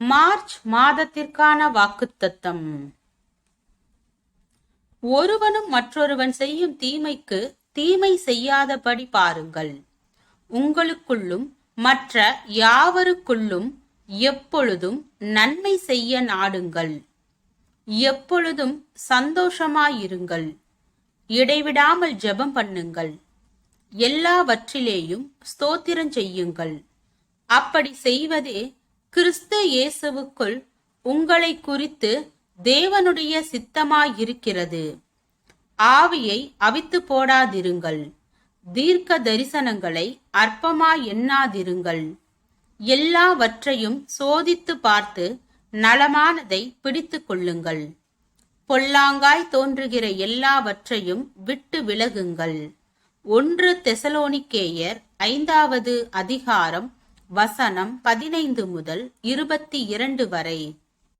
March மாதத்திற்கான வாக்குத்தத்தம். ஒருவனும் மற்றொருவன் செய்யும் தீமைக்கு தீமை செய்யாதபடி பாருங்கள். உங்களுக்குள்ளும் மற்ற யாவருக்குள்ளும் எப்பொழுதும் நன்மை செய்ய நாடுங்கள். எப்பொழுதும் சந்தோஷமாயிருங்கள். இடைவிடாமல் ஜெபம் பண்ணுங்கள். எல்லாவற்றிலேயும் ஸ்தோத்திரம் செய்யுங்கள். அப்படி செய்வதே கிறிஸ்து இயேசுவுக்குள் உங்களை குறித்து தேவனுடைய சித்தமாயிருக்கிறது. ஆவியை அவித்து போடாதிருங்கள். தீர்க்க தரிசனங்களை அற்பமாய் எண்ணாதிருங்கள். எல்லாவற்றையும் சோதித்து பார்த்து நலமானதை பிடித்து கொள்ளுங்கள். பொல்லாங்காய் தோன்றுகிற எல்லாவற்றையும் விட்டு விலகுங்கள். 1 தெசலோனிக்கேயர் 5வது அதிகாரம் வசனம் 15 முதல் 22 வரை.